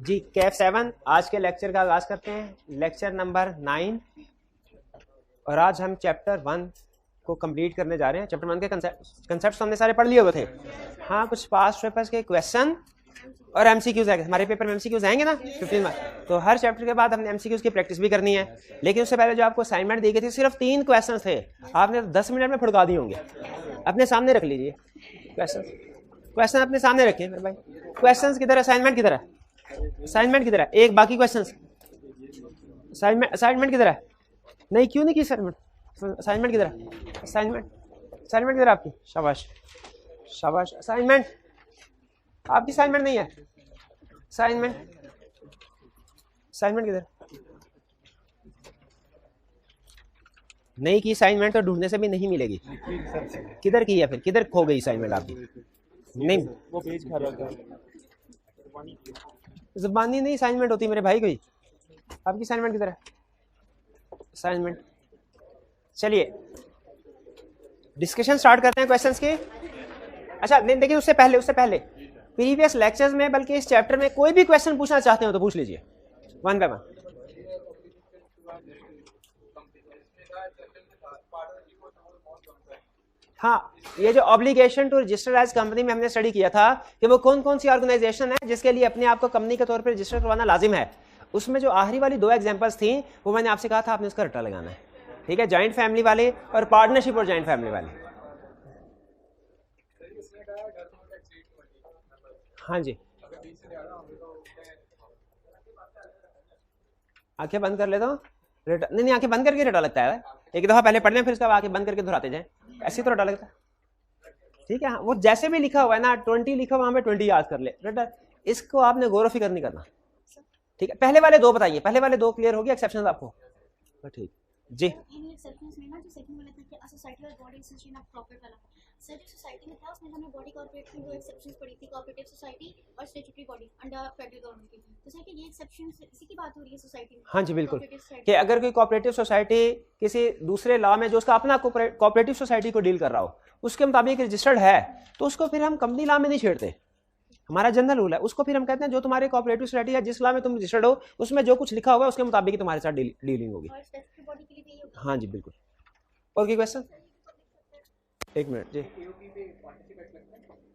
जी कैफ 7 आज के लेक्चर का आगाज करते हैं, लेक्चर नंबर 9। और आज हम चैप्टर 1 को कंप्लीट करने जा रहे हैं। चैप्टर 1 के कंसेप्ट हमने सारे पढ़ लिए हुए थे। हाँ, कुछ पास्ट पेपर्स के क्वेश्चन और एमसीक्यूज आएंगे। हमारे पेपर में एमसीक्यूज आएंगे ना 15 मार्क्स, तो हर चैप्टर के बाद हमने एमसीक्यूज की प्रैक्टिस भी करनी है। लेकिन उससे पहले जो आपको असाइनमेंट दी गई थी, सिर्फ 3 क्वेश्चन थे, आपने 10 मिनट में फुड़का दिए होंगे। अपने सामने रख लीजिए क्वेश्चन अपने सामने रखें मेरे भाई। क्वेश्चन किधर है? असाइनमेंट किधर है? असाइनमेंट किधर है? एक बाकी क्वेश्चन असाइनमेंट किधर है? नहीं, क्यों नहीं की असाइनमेंट किधर है? असाइनमेंट किधर है आपकी? शाबाश शाबाश। असाइनमेंट आपकी असाइनमेंट नहीं है। असाइनमेंट किधर? नहीं की असाइनमेंट तो ढूंढने से भी नहीं मिलेगी। किधर की है फिर? किधर खो गई असाइनमेंट आपकी? नहीं, वो पेज खा रहा था। ज़बानी नहीं असाइनमेंट होती मेरे भाई। कोई आपकी असाइनमेंट किधर है? असाइनमेंट। चलिए डिस्कशन स्टार्ट करते हैं क्वेश्चंस की। अच्छा देखिए, उससे पहले प्रीवियस लेक्चर्स में, बल्कि इस चैप्टर में कोई भी क्वेश्चन पूछना चाहते हो तो पूछ लीजिए वन बाय वन। हाँ, ये जो obligation to register as company में हमने स्टडी किया था कि वो कौन कौन सी ऑर्गेनाइजेशन है जिसके लिए अपने आप को कंपनी के तौर पर रजिस्टर करवाना लाजिम है। उसमें जो आखिरी वाली 2 एग्जांपल्स थी वो मैंने आपसे कहा था आपने उसका रट्टा लगाना है। ठीक है, जॉइंट फैमिली वाले और पार्टनरशिप और जॉइंट फैमिली वाले। हाँ जी, आंखें बंद कर ले तो नहीं, आंखें बंद करके रटा लगता है। एक दफा पहले पढ़ लें, फिर उसका आंखें बंद करके दोहराते जाएं, ऐसे तो रटा लगता है। ठीक है, वो जैसे भी लिखा हुआ है ना, 20 लिखा हुआ, हमें 20 याद कर ले रटा। इसको आपने गौर फिक्र नहीं करना। ठीक है, पहले वाले 2 बताइए। पहले वाले 2 क्लियर हो गए एक्सेप्शन आपको? ठीक जी। सर जो सोसाइटी में था उसमें हमने बॉडी कॉर्पोरेट की 2 एक्सेप्शंस पढ़ी थी, कोऑपरेटिव सोसाइटी और statutory body under federal government की। तो सर कि ये एक्सेप्शंस इसी की बात हो रही है सोसाइटी में? हाँ जी बिल्कुल, कि अगर कोई कोऑपरेटिव सोसाइटी किसी दूसरे लॉ में जो उसका अपना कोऑपरेटिव सोसाइटी को डील कर रहा हो उसके मुताबिक रजिस्टर्ड है, तो उसको फिर हम कंपनी लॉ में नहीं छेड़ते। हमारा जनरल रूल है, उसको फिर हम कहते हैं जो तुम्हारे कोऑपरेटिव सोसाइटी है, जिस लॉ में तुम रजिस्टर्ड हो, उसमें जो कुछ लिखा हुआ है उसके मुताबिक तुम्हारे साथ डीलिंग होगी। हाँ जी बिल्कुल। और कोई क्वेश्चन? एक मिनट जी।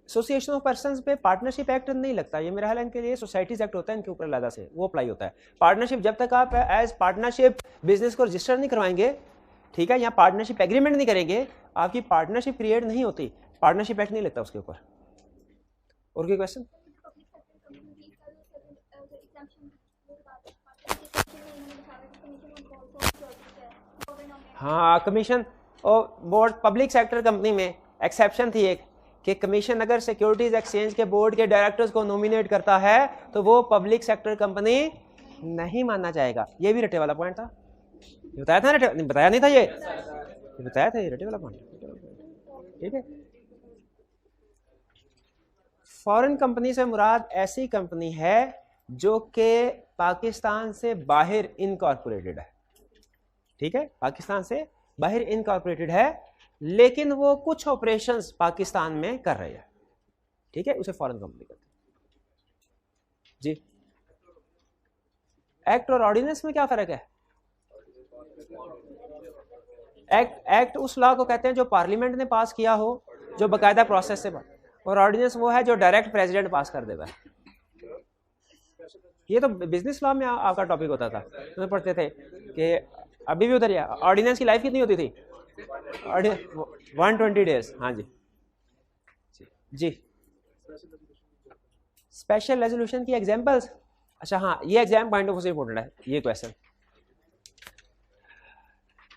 एसोसिएशन ऑफ पर्संस पे पार्टनरशिप एक्ट नहीं लगता, ये मेरा ख्याल इनके लिए सोसाइटीज एक्ट होता है, इनके ऊपर अलग से वो अप्लाई होता है। पार्टनरशिप जब तक आप एज पार्टनरशिप बिजनेस को रजिस्टर नहीं करवाएंगे, ठीक है, यहाँ पार्टनरशिप एग्रीमेंट नहीं करेंगे, आपकी पार्टनरशिप क्रिएट नहीं होती। पार्टनरशिप एक्ट नहीं लगता उसके ऊपर। और कोई क्वेश्चन? हाँ, कमीशन और बोर्ड पब्लिक सेक्टर कंपनी में एक्सेप्शन थी एक, कि कमीशन अगर सिक्योरिटीज एक्सचेंज के बोर्ड के डायरेक्टर्स को नॉमिनेट करता है तो वो पब्लिक सेक्टर कंपनी नहीं मानना चाहेगा। ये भी रटे वाला पॉइंट था, बताया था ना? बताया नहीं था? ये बताया था, ये रटे वाला पॉइंट। ठीक है, फॉरेन कंपनी से मुराद ऐसी कंपनी है जो कि पाकिस्तान से बाहर इनकॉर्पोरेटेड है। ठीक है, पाकिस्तान से बाहर इनकॉर्पोरेटेड है, लेकिन वो कुछ ऑपरेशंस पाकिस्तान में कर रहे हैं। ठीक है, उसे फॉरेन कंपनी कहते हैं जी। एक्ट और ऑर्डिनेंस में क्या फर्क है? एक्ट उस लॉ को कहते हैं जो पार्लियामेंट ने पास किया हो, जो बाकायदा प्रोसेस से, और ऑर्डिनेंस वो है जो डायरेक्ट प्रेसिडेंट पास कर देगा। ये तो बिजनेस लॉ में आपका टॉपिक होता था, उसमें पढ़ते थे कि अभी भी उधर ही ऑर्डिनेंस की लाइफ कितनी होती थी? 120 डेज। हाँ जी जी। स्पेशल रेजोल्यूशन की एग्जांपल्स। अच्छा हाँ, ये एग्जाम पॉइंट ऑफ व्यू से इंपॉर्टेंट है ये क्वेश्चन।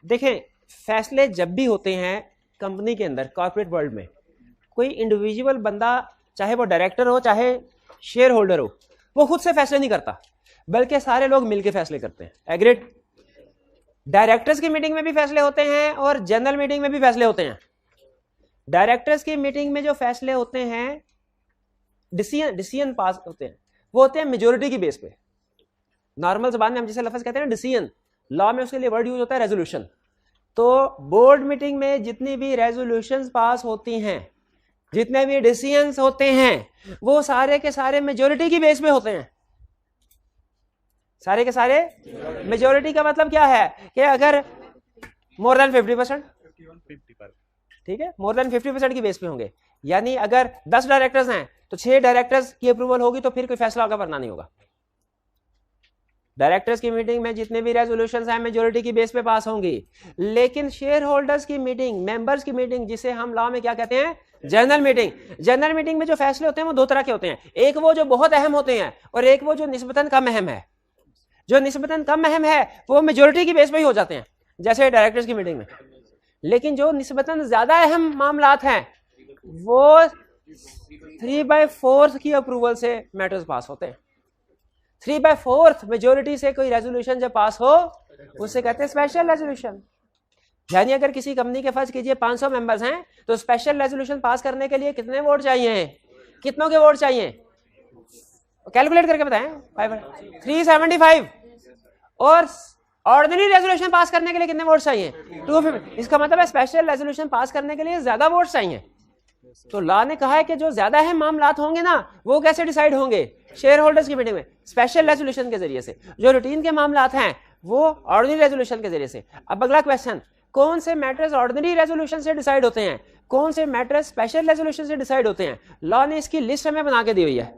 देखें, फैसले जब भी होते हैं कंपनी के अंदर, कॉर्पोरेट वर्ल्ड में, कोई इंडिविजुअल बंदा, चाहे वो डायरेक्टर हो चाहे शेयर होल्डर हो, वो खुद से फैसले नहीं करता, बल्कि सारे लोग मिलकर फैसले करते हैं। एग्रीड? डायरेक्टर्स की मीटिंग में भी फैसले होते हैं और जनरल मीटिंग में भी फैसले होते हैं। डायरेक्टर्स की मीटिंग में जो फैसले होते हैं, डिसीजन पास होते हैं, वो होते हैं मेजोरिटी की बेस पे। नॉर्मल ज़बान में हम जिसे लफ्ज़ कहते हैं ना डिसीजन, लॉ में उसके लिए वर्ड यूज होता है रेजोल्यूशन। तो बोर्ड मीटिंग में जितनी भी रेजोल्यूशंस पास होती हैं, जितने भी डिसीजंस होते हैं, वो सारे के सारे मेजोरिटी की बेस पे होते हैं। सारे के सारे मेजोरिटी का मतलब क्या है कि अगर मोर देन 50%, ठीक है, मोर देन 50% की बेस पे होंगे, यानी अगर 10 डायरेक्टर्स हैं तो 6 डायरेक्टर्स की अप्रूवल होगी तो फिर कोई फैसला होगा वरना नहीं होगा। डायरेक्टर्स की मीटिंग में जितने भी रेजोल्यूशंस हैं मेजोरिटी की बेस पे पास होंगी, लेकिन शेयर होल्डर्स की मीटिंग, मेंबर्स की मीटिंग, जिसे हम लॉ में क्या कहते हैं, जनरल मीटिंग, जनरल मीटिंग में जो फैसले होते हैं वो दो तरह के होते हैं, एक वो जो बहुत अहम होते हैं और एक वो जो निस्बतन कम अहम है। जो निस्बतन कम अहम है वो मेजोरिटी की बेस पे ही हो जाते हैं, जैसे डायरेक्टर्स की मीटिंग में, लेकिन जो निस्बतन ज्यादा अहम मामलात हैं वो 3/4 की अप्रूवल से मैटर्स पास होते हैं। 3/4 मेजोरिटी से कोई रेजोल्यूशन जब पास हो उसे कहते हैं स्पेशल रेजोल्यूशन। यानी अगर किसी कंपनी के फर्ज कीजिए 500 मेंबर्स हैं तो स्पेशल रेजोल्यूशन पास करने के लिए कितने वोट चाहिए, कितनों के वोट चाहिए, कैलकुलेट करके बताएं। 375। और ऑर्डिनरी रेजोल्यूशन पास करने के लिए कितने वोट चाहिए, 250। इसका मतलब है स्पेशल रेजोल्यूशन पास करने के लिए ज्यादा वोट चाहिए। तो लॉ ने कहा है कि जो ज्यादा अहम मामलात होंगे ना वो कैसे डिसाइड होंगे, शेयर होल्डर्स की मीटिंग में स्पेशल रेजोल्यूशन के जरिए से। जो रूटीन के मामलात हैं वो ऑर्डिनरी रेजोल्यूशन के जरिए से। अब अगला क्वेश्चन, कौन से मैटर्स ऑर्डिनरी रेजोल्यूशन से डिसाइड होते हैं, कौन से मैटर्स स्पेशल रेजोल्यूशन से डिसाइड होते हैं। लॉ ने इसकी लिस्ट हमें बना के दी हुई है,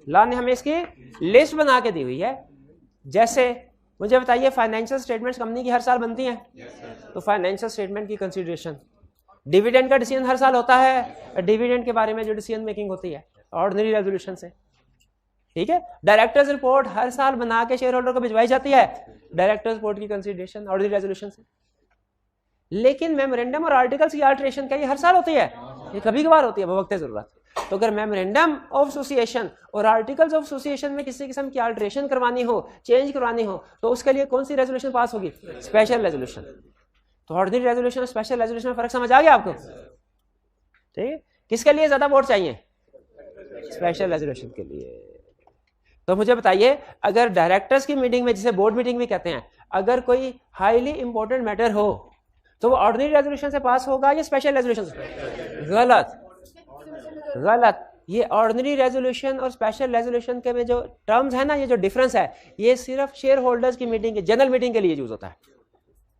लॉ ने हमें इसकी लिस्ट बना के दी हुई है। जैसे मुझे बताइए, फाइनेंशियल स्टेटमेंट्स कंपनी की हर साल बनती हैं, तो फाइनेंशियल स्टेटमेंट की कंसीडरेशन, डिविडेंड का डिसीजन हर साल होता है, डिविडेंड के बारे में जो डिसीजन मेकिंग होती है ऑर्डिनरी रेजोल्यूशन से, ठीक है। डायरेक्टर्स रिपोर्ट हर साल बना के शेयर होल्डर को भिजवाई जाती है, डायरेक्टर्स रिपोर्ट की कंसीडरेशन ऑर्डिनरी रेजोल्यूशन से। लेकिन मेमोरेंडम और आर्टिकल्स की अल्टरेशन क्या ये हर साल होती है, ये कभी कभार होती है बवक्त जरूरत। तो अगर मेमोरेंडम ऑफ एसोसिएशन और आर्टिकल्स ऑफ एसोसिएशन में किसी किस्म की अल्टरेशन करवानी हो, चेंज करवानी हो, तो उसके लिए कौन सी रेजोल्यूशन पास होगी, स्पेशल रेजोल्यूशन। तो ऑर्डिनरी रेजोल्यूशन और स्पेशल रेजोल्यूशन में फर्क समझ आ गया आपको, ठीक है। किसके लिए ज्यादा वोट चाहिए, स्पेशल रेजोल्यूशन के लिए। तो मुझे बताइए, अगर डायरेक्टर्स की मीटिंग में, जिसे बोर्ड मीटिंग भी कहते हैं, अगर कोई हाईली इंपॉर्टेंट मैटर हो तो वो ऑर्डिनरी रेजोल्यूशन से पास होगा या स्पेशल रेजोल्यूशन से? गलत, गलत। ये ऑर्डिनरी रेजोल्यूशन और स्पेशल रेजोल्यूशन के में जो टर्म्स है ना, ये जो डिफरेंस है, ये सिर्फ शेयर होल्डर्स की मीटिंग के, जनरल मीटिंग के लिए यूज होता है।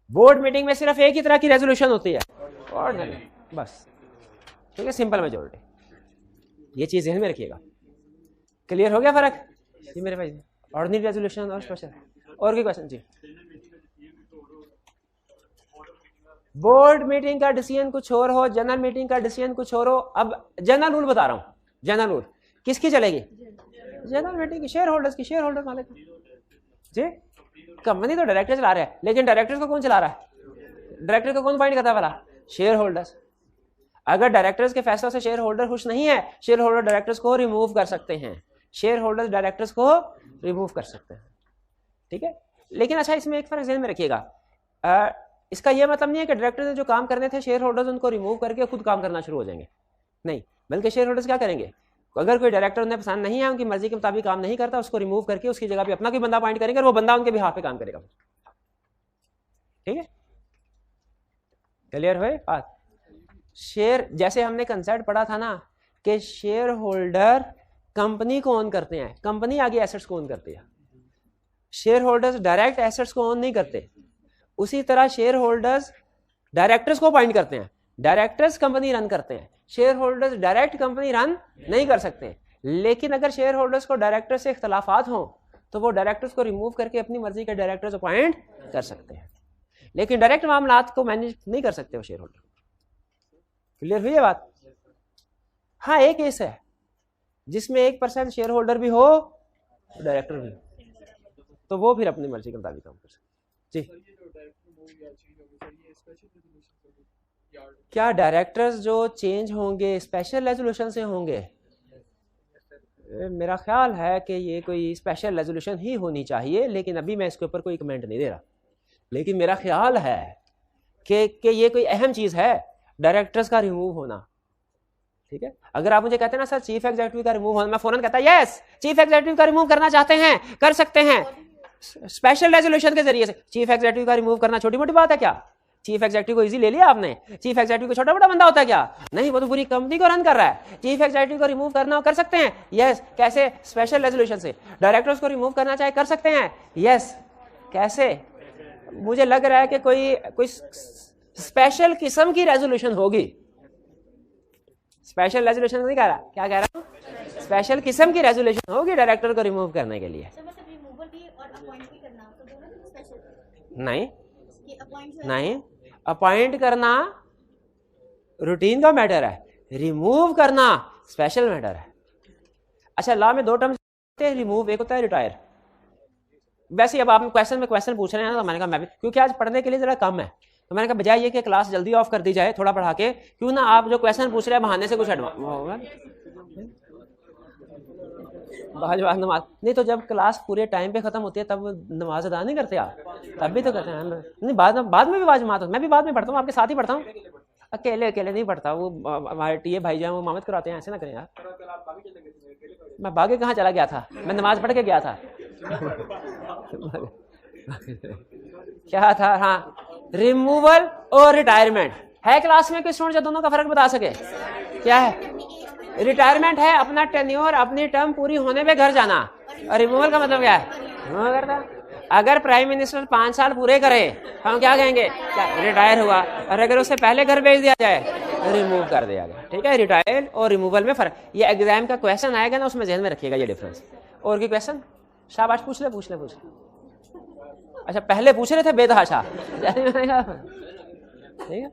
बोर्ड मीटिंग में सिर्फ एक ही तरह की रेजोल्यूशन होती है, ऑर्डिनरी, बस, ठीक है, सिंपल मेजोरिटी। ये चीज ध्यान में रखिएगा। क्लियर हो गया फर्क जी मेरे भाई, ऑर्डिनरी रेजोल्यूशन और स्पेशल। और कोई क्वेश्चन जी? बोर्ड मीटिंग का डिसीजन कुछ और हो, जनरल मीटिंग का डिसीजन कुछ और हो। अब जनरल रूल बता रहा हूं, जनरल रूल किसकी चलेगी, जनरल मीटिंग की, शेयर होल्डर्स की, शेयर होल्डर मालिक जी। कंपनी तो डायरेक्टर चला रहा है, लेकिन डायरेक्टर्स को कौन चला रहा है, डायरेक्टर को कौन अपॉइंट करता है वाला, शेयर होल्डर्स। अगर डायरेक्टर्स के फैसलों से शेयर होल्डर खुश नहीं है, शेयर होल्डर डायरेक्टर्स को रिमूव कर सकते हैं, शेयर होल्डर्स डायरेक्टर्स को रिमूव कर सकते हैं, ठीक है। लेकिन अच्छा, इसमें एक फर्क ध्यान में रखिएगा, इसका यह मतलब नहीं है कि डायरेक्टर ने जो काम करने थे शेयर होल्डर्स उनको रिमूव करके खुद काम करना शुरू हो जाएंगे, नहीं, बल्कि शेयर होल्डर्स क्या करेंगे, अगर कोई डायरेक्टर उन्हें पसंद नहीं है, उनकी मर्जी के मुताबिक काम नहीं करता, उसको रिमूव करके उसकी जगह पे अपना कोई बंदा अपॉइंट करेंगे और वो बंदा उनके बिहाफ पे काम करेगा, ठीक है। क्लियर हुए बात? शेयर, जैसे हमने कंसेप्ट पढ़ा था ना कि शेयर होल्डर कंपनी को ओन करते हैं, कंपनी आगे एसेट्स को ओन करती है, शेयर होल्डर्स डायरेक्ट एसेट्स को ओन नहीं करते। उसी तरह शेयर होल्डर्स डायरेक्टर्स को अपॉइंट करते हैं, डायरेक्टर्स कंपनी रन करते हैं, share holders direct company run नहीं कर सकते। लेकिन अगर शेयर होल्डर्स को डायरेक्टर से इख्तलाफात हो तो वो डायरेक्टर्स को रिमूव करके अपनी मर्जी के डायरेक्टर्स अपॉइंट कर सकते हैं, लेकिन डायरेक्ट मामलात को मैनेज नहीं कर सकते वो शेयर होल्डर। क्लियर हुई है बात? हाँ, एक केस है जिसमें 1% शेयर होल्डर भी हो, डायरेक्टर भी हो, तो वो फिर अपनी मर्जी के मुताबिक काम कर सकते जी। क्या डायरेक्टर्स जो चेंज होंगे स्पेशल रेजोल्यूशन से होंगे? मेरा ख्याल है कि ये कोई स्पेशल रेजोल्यूशन ही होनी चाहिए, लेकिन अभी मैं इसके ऊपर कोई कमेंट नहीं दे रहा। लेकिन मेरा ख्याल है कि ये कोई अहम चीज़ है, डायरेक्टर्स का रिमूव होना, ठीक है। अगर आप मुझे कहते हैं ना सर चीफ एग्जीक्यूटिव का रिमूव होना, मैं फौरन कहता यस, चीफ एग्जीक्यूटिव का रिमूव करना चाहते हैं, कर सकते हैं स्पेशल रेजोल्यूशन के जरिए से। चीफ एग्जीक्यूटिव का रिमूव करना छोटी मोटी बात है क्या? चीफ एग्जीक्यूटिव को इजी ले लिया आपने? चीफ एग्जीक्यूटिव को छोटा बड़ा बंदा होता है क्या? नहीं, वो तो पूरी कंपनी को रन कर रहा है। चीफ एग्जीक्यूटिव को रिमूव करना कर सकते हैं, यस। कैसे? स्पेशल रेजोल्यूशन से। डायरेक्टर्स को रिमूव करना चाहे कर सकते हैं, यस। कैसे? मुझे लग रहा है कि कोई स्पेशल किस्म की रेजोल्यूशन होगी। स्पेशल रेजोल्यूशन नहीं कह रहा, क्या कह रहा हूँ? स्पेशल किस्म की रेजोल्यूशन होगी डायरेक्टर को रिमूव करने के लिए। नहीं नहीं, अपॉइंट करना रूटीन का मैटर है, रिमूव करना स्पेशल मैटर है। अच्छा, लॉ में दो टर्म्स होते हैं, रिमूव एक होता है रिटायर। वैसे अब आप क्वेश्चन पूछ रहे हैं ना, तो मैंने कहा मैं भी, क्योंकि आज पढ़ने के लिए जरा कम है, तो मैंने कहा बजाय ये कि क्लास जल्दी ऑफ कर दी जाए थोड़ा पढ़ा के, क्यों ना आप जो क्वेश्चन पूछ रहे हैं बहाने से कुछ नमाज नहीं, तो जब क्लास पूरे टाइम पे खत्म होती है तब नमाज अदा नहीं करते आप? तब भी तो करते हैं नहीं, बाद में भी बाज जमात, मैं भी बाद में पढ़ता हूँ, आपके साथ ही पढ़ता हूँ, अकेले नहीं पढ़ता। वो हमारे टीए भाई जो है वो मामद कराते हैं, ऐसे ना करें यार। मैं भागे कहाँ चला गया था? मैं नमाज पढ़ के गया था। क्या था? हाँ, रिमूवल और रिटायरमेंट है क्लास में कोई स्टूडेंट जो दोनों का फर्क बता सके? क्या है? रिटायरमेंट है अपना टेन्योर, अपनी टर्म पूरी होने पे घर जाना, और रिमूवल का मतलब क्या है? रिमूव करता। अगर प्राइम मिनिस्टर 5 साल पूरे करे हम क्या कहेंगे? रिटायर हुआ। और अगर उससे पहले घर भेज दिया जाए, रिमूव कर दिया गया। ठीक है, रिटायर और रिमूवल में फर्क। ये एग्जाम का क्वेश्चन आएगा ना, उसमें ध्यान में रखिएगा ये डिफरेंस। और कोई क्वेश्चन? शाबाश, पूछ ले। अच्छा, पहले पूछ रहे थे बेतहाशा। ठीक है,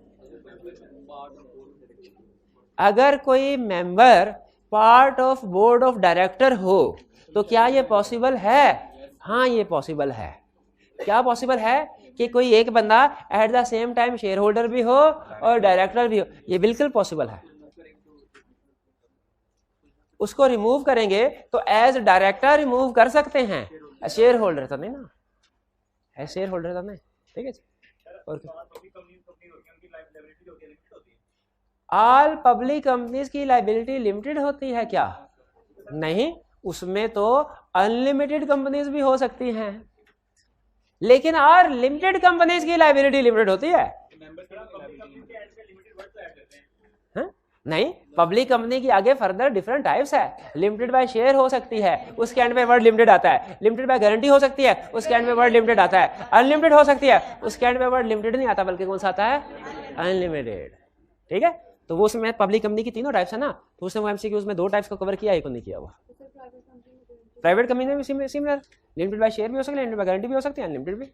अगर कोई member part of board of director हो तो क्या ये पॉसिबल है? हाँ, ये पॉसिबल है। क्या पॉसिबल है? कि कोई एक बंदा at the same time share holder भी हो और डायरेक्टर भी हो, ये बिल्कुल पॉसिबल है। उसको रिमूव करेंगे तो एज डायरेक्टर रिमूव कर सकते हैं, शेयर होल्डर तो नहीं ना है, शेयर होल्डर तो नहीं। ठीक है, और ऑल पब्लिक कंपनीज की लाइबिलिटी लिमिटेड होती है क्या? नहीं, उसमें तो अनलिमिटेड कंपनीज भी हो सकती हैं, लेकिन और लिमिटेड कंपनीज की लाइबिलिटी लिमिटेड होती है। नहीं, पब्लिक कंपनी की आगे फर्दर डिफरेंट टाइप्स है। लिमिटेड बाय शेयर हो सकती है, उसके एंड में वर्ड लिमिटेड आता है। लिमिटेड बाय गारंटी हो सकती है, उसके एंड में वर्ड लिमिटेड आता है। अनलिमिटेड हो सकती है, उसके एंड में वर्ड लिमिटेड नहीं आता, बल्कि कौन सा आता है? अनलिमिटेड। ठीक है, तो वो उसमें पब्लिक कंपनी की तीनों टाइप्स है ना, तो उसने वो एमसीक्यू उसमें 2 टाइप्स को कवर किया, एक को नहीं किया हुआ। प्राइवेट कंपनी में भी सिमिलर, लिमिटेड बाय शेयर भी हो सकती है, लिमिटेड बाय गारंटी भी हो सकती है, अनलिमिटेड भी।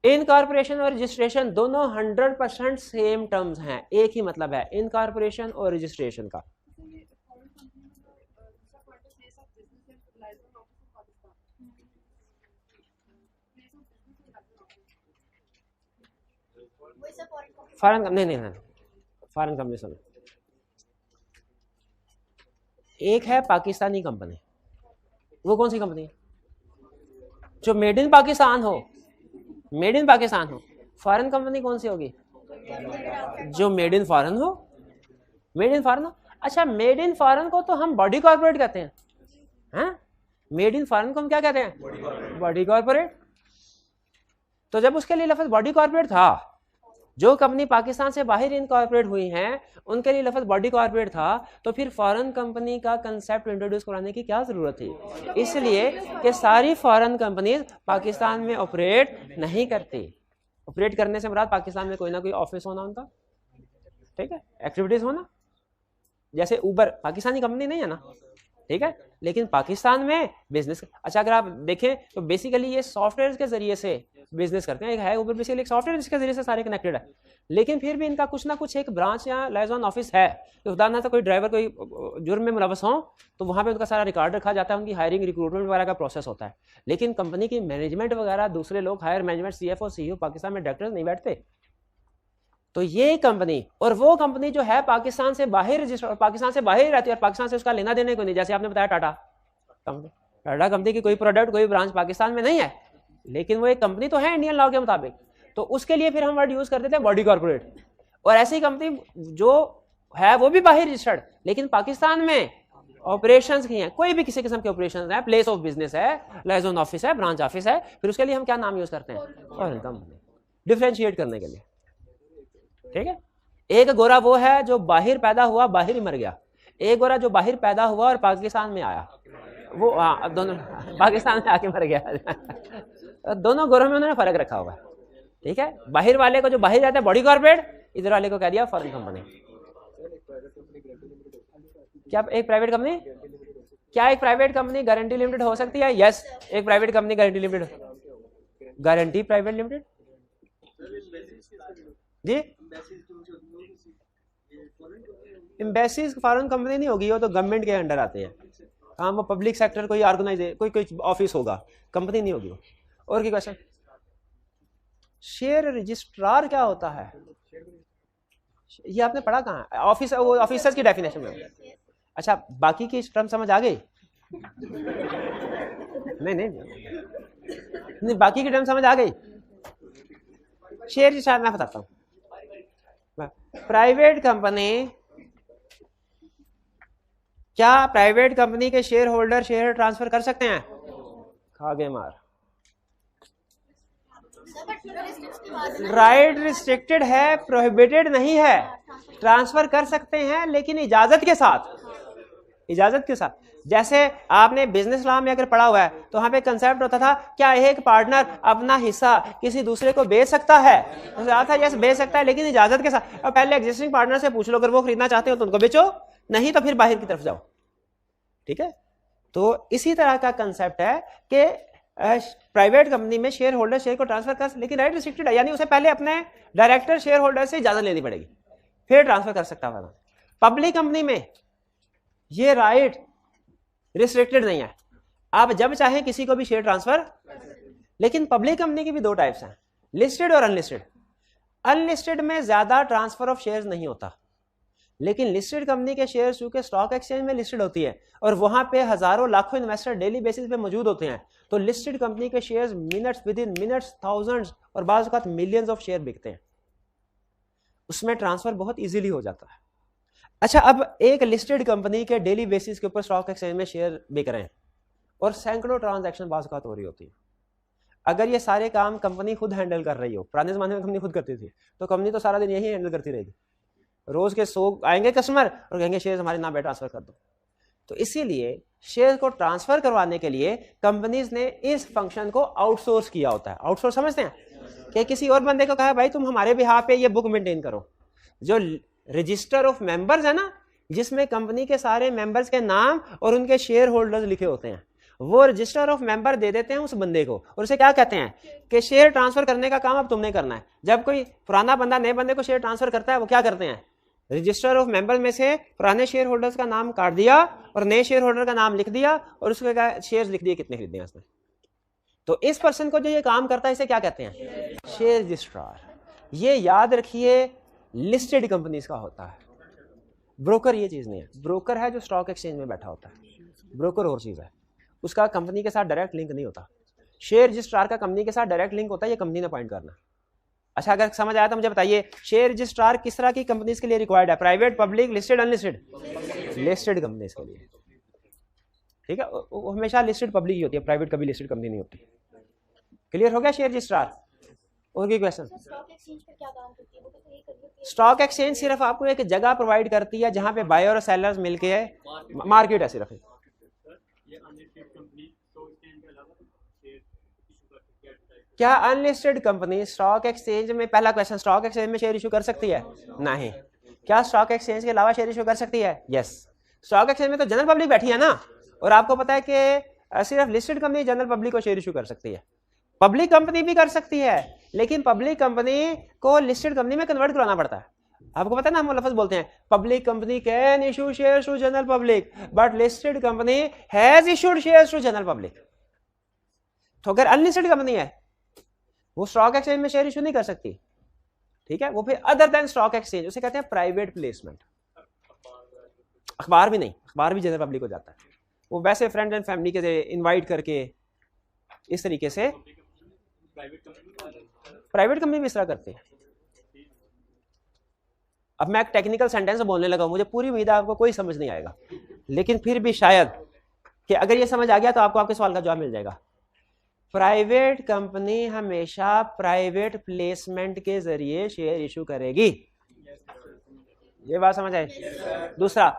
इनकॉर्पोरेशन और रजिस्ट्रेशन दोनों 100% सेम टर्म्स हैं, एक ही मतलब है इनकॉर्पोरेशन और रजिस्ट्रेशन का। फॉरेन कंपनी नहीं, फॉरेन कंपनी सुनो, एक है पाकिस्तानी कंपनी, वो कौन सी कंपनी है? जो मेड इन पाकिस्तान हो, मेड इन पाकिस्तान हो। फॉरेन कंपनी कौन सी होगी? जो मेड इन फॉरेन हो, मेड इन फॉरेन हो। अच्छा, मेड इन फॉरेन को तो हम बॉडी कॉर्पोरेट कहते हैं, हैं? मेड इन फॉरेन को हम क्या कहते हैं? Body corporate. तो जब उसके लिए लफ्ज बॉडी कॉर्पोरेट था, जो कंपनी पाकिस्तान से बाहर इनकॉर्पोरेट हुई हैं उनके लिए लफ्ज बॉडी कॉर्पोरेट था, तो फिर फॉरेन कंपनी का कंसेप्ट इंट्रोड्यूस कराने की क्या जरूरत थी? इसलिए कि सारी फॉरेन कंपनीज पाकिस्तान में ऑपरेट नहीं करती। ऑपरेट करने से मुराद पाकिस्तान में कोई ना कोई ऑफिस होना उनका, ठीक है, एक्टिविटीज होना। जैसे उबर पाकिस्तानी कंपनी नहीं है ना, ठीक है, लेकिन पाकिस्तान में बिजनेस। अच्छा, अगर आप देखें तो बेसिकली ये सॉफ्टवेयर के जरिए से बिजनेस करते हैं। एक है उबर, बेसिकली एक सॉफ्टवेयर जिसके जरिए से सारे कनेक्टेड है, लेकिन फिर भी इनका कुछ ना कुछ एक ब्रांच या लाइजॉन ऑफिस है। तो उदाहरण कोई ड्राइवर कोई जुर्म में मुलवस हो तो वहाँ पे उनका सारा रिकॉर्ड रखा जाता है, उनकी हायरिंग रिक्रूटमेंट वगैरह का प्रोसेस होता है। लेकिन कंपनी की मैनेजमेंट वगैरह दूसरे लोग, higher management, CFO CEO Pakistan में डायरेक्टर नहीं बैठते। तो ये कंपनी और वो कंपनी जो है पाकिस्तान से बाहर रजिस्टर, पाकिस्तान से बाहर रहती है और पाकिस्तान से उसका लेना देने को नहीं। जैसे आपने बताया टाटा कंपनी की कोई प्रोडक्ट, कोई ब्रांच पाकिस्तान में नहीं है, लेकिन वो एक कंपनी तो है इंडियन लॉ के मुताबिक, तो उसके लिए फिर हम वर्ड यूज कर देते हैं बॉडी कॉर्पोरेट। और ऐसी कंपनी जो है वो भी बाहर रजिस्टर्ड, लेकिन पाकिस्तान में ऑपरेशंस की हैं, कोई भी किसी किस्म के ऑपरेशंस है, प्लेस ऑफ बिजनेस है, लाइजन ऑफिस है, ब्रांच ऑफिस है, फिर उसके लिए हम क्या नाम यूज करते हैं? फॉरेन कंपनी, डिफरेंशिएट करने के लिए। ठीक है, एक गोरा वो है जो बाहर पैदा हुआ बाहर ही मर गया, एक गोरा जो बाहर पैदा हुआ और पाकिस्तान में आया, वो दोनों पाकिस्तान में आके मर गया। दोनों गोरों में उन्होंने फर्क रखा हुआ है। ठीक है, बाहर वाले को जो बाहर जाता है बॉडी कॉर्पोरेट, इधर वाले को कह दिया फॉरेन कंपनी। क्या एक प्राइवेट कंपनी, क्या एक प्राइवेट कंपनी गारंटी लिमिटेड हो सकती है? यस, एक private company guarantee limited, guarantee private limited जी। एम्बेसीज फॉरेन कंपनी नहीं होगी, वो तो गवर्नमेंट के अंडर आते हैं। हाँ, वो पब्लिक सेक्टर कोई ऑर्गेनाइजेशन, कोई ऑफिस होगा, कंपनी नहीं होगी वो। और क्या क्वेश्चन? शेयर रजिस्ट्रार क्या होता है? ये आपने पढ़ा कहाँ? ऑफिस, वो ऑफिसर्स की डेफिनेशन में। अच्छा, बाकी की टर्म समझ आ गई? नहीं, बाकी की टर्म समझ आ गई? शेयर रजिस्ट्रार मैं बताता हूँ। प्राइवेट कंपनी, क्या प्राइवेट कंपनी के शेयर होल्डर शेयर ट्रांसफर कर सकते हैं? खागे मार। राइट रिस्ट्रिक्टेड है, प्रोहिबिटेड नहीं है। ट्रांसफर कर सकते हैं लेकिन इजाजत के साथ, इजाजत के साथ। जैसे आपने बिजनेस लॉ में अगर पढ़ा हुआ है तो वहां पे कंसेप्ट होता था, क्या एक पार्टनर अपना हिस्सा किसी दूसरे को बेच सकता है? था यस, बेच सकता है लेकिन इजाजत के साथ। अब पहले एग्जिस्टिंग पार्टनर से पूछ लो, अगर वो खरीदना चाहते हो तो उनको बेचो, नहीं तो फिर बाहर की तरफ जाओ। ठीक है, तो इसी तरह का कंसेप्ट है कि प्राइवेट कंपनी में शेयर होल्डर शेयर को ट्रांसफर कर, लेकिन राइट रिस्ट्रिक्टेड है, यानी उसे पहले अपने डायरेक्टर शेयर होल्डर से इजाजत लेनी पड़ेगी, फिर ट्रांसफर कर सकता है। पब्लिक कंपनी में ये राइट रिस्ट्रिक्टेड नहीं है, आप जब चाहें किसी को भी शेयर ट्रांसफर। लेकिन पब्लिक कंपनी की भी दो टाइप्स हैं, लिस्टेड और अनलिस्टेड। अनलिस्टेड में ज्यादा ट्रांसफर ऑफ शेयर्स नहीं होता, लेकिन लिस्टेड कंपनी के शेयर्स चूंकि स्टॉक एक्सचेंज में लिस्टेड होती है और वहां पे हजारों लाखों इन्वेस्टर डेली बेसिस पे मौजूद होते हैं, तो लिस्टेड कंपनी के shares minutes, with in minutes thousands और बाज़ औक़ात मिलियंस ऑफ शेयर बिकते हैं, उसमें ट्रांसफर बहुत इजीली हो जाता है। अच्छा, अब एक लिस्टेड कंपनी के डेली बेसिस के ऊपर स्टॉक एक्सचेंज में शेयर बिक रहे हैं और सैकड़ों ट्रांजैक्शन बाज़ औक़ात हो रही होती है। अगर ये सारे काम कंपनी खुद हैंडल कर रही हो, पुराने जमाने में कंपनी खुद करती थी, तो कंपनी तो सारा दिन यही हैंडल करती रहेगी। रोज के 100 आएंगे कस्टमर और कहेंगे शेयर हमारे नाम पे ट्रांसफर कर दो। तो इसीलिए शेयर को ट्रांसफर करवाने के लिए कंपनीज ने इस फंक्शन को आउटसोर्स किया होता है। आउटसोर्स समझते हैं कि किसी और बंदे को कहा भाई तुम हमारे बिहाफ पे ये बुक मेंटेन करो। जो रजिस्टर ऑफ मेंबर्स है ना, जिसमें कंपनी के सारे मेंबर्स के नाम और उनके शेयर होल्डर्स लिखे होते हैं, वो रजिस्टर ऑफ मेंबर दे देते हैं उस बंदे को और उसे क्या कहते हैं कि शेयर ट्रांसफर करने का काम अब तुमने करना है। जब कोई पुराना बंदा नए बंदे को शेयर ट्रांसफर करता है, वो क्या करते हैं, रजिस्टर ऑफ मेंबर में से पुराने शेयर होल्डर्स का नाम काट दिया और नए शेयर होल्डर का नाम लिख दिया और उसके शेयर्स लिख दिए कितने खरीदे हैं उसने। तो इस पर्सन को जो ये काम करता है इसे क्या कहते हैं, शेयर रजिस्ट्रार। ये याद रखिए लिस्टेड कंपनीज का होता है। ब्रोकर ये चीज नहीं है, ब्रोकर है जो स्टॉक एक्सचेंज में बैठा होता है, ब्रोकर और चीज है, उसका कंपनी के साथ डायरेक्ट लिंक नहीं होता। शेयर रजिस्ट्रार का कंपनी के साथ डायरेक्ट लिंक होता है, ये कंपनी ने अपॉइंट करना। अच्छा, अगर समझ आया तो मुझे बताइए शेयर रजिस्ट्रार किस तरह की कंपनीज के लिए रिक्वायर्ड है, private, public, listed, unlisted? Listed companies के लिए। ठीक है, वो हमेशा लिस्टेड पब्लिक ही होती है, प्राइवेट कभी लिस्टेड कंपनी नहीं होती। क्लियर हो गया शेयर रजिस्ट्रार? और कोई क्वेश्चन? स्टॉक एक्सचेंज सिर्फ आपको एक जगह प्रोवाइड करती है जहां पे बायर और सेलर्स मिलके है, मार्केट है सिर्फ। क्या अनलिस्टेड कंपनी स्टॉक एक्सचेंज में, पहला क्वेश्चन, स्टॉक एक्सचेंज में शेयर इशू कर सकती है? नहीं। क्या स्टॉक एक्सचेंज के अलावा शेयर इशू कर सकती है? यस। स्टॉक एक्सचेंज में तो जनरल पब्लिक बैठी है ना, और आपको पता है कि सिर्फ लिस्टेड कंपनी जनरल पब्लिक को शेयर इशू कर सकती है। पब्लिक कंपनी भी कर सकती है, लेकिन पब्लिक कंपनी को लिस्टेड कंपनी में कन्वर्ट कराना पड़ता है। आपको पता है ना, हम लफ्ज बोलते हैं public company can issue shares to general public but listed company has issued shares to general public. तो अगर अनलिस्टेड कंपनी है वो स्टॉक एक्सचेंज में शेयर इशू नहीं कर सकती। ठीक है, वो फिर अदर देन स्टॉक एक्सचेंज, उसे कहते हैं प्राइवेट प्लेसमेंट। अखबार भी नहीं, अखबार भी जनरल पब्लिक हो जाता है, वो वैसे फ्रेंड एंड फैमिली के इनवाइट करके इस तरीके से प्राइवेट कंपनी भी इस तरह करती है। अब मैं एक टेक्निकल सेंटेंस बोलने लगा, मुझे पूरी उम्मीद है आपको कोई समझ नहीं आएगा, लेकिन फिर भी शायद कि अगर ये समझ आ गया तो आपको आपके सवाल का जवाब मिल जाएगा। प्राइवेट कंपनी हमेशा प्राइवेट प्लेसमेंट के जरिए शेयर इशू करेगी, ये बात समझ आई। दूसरा,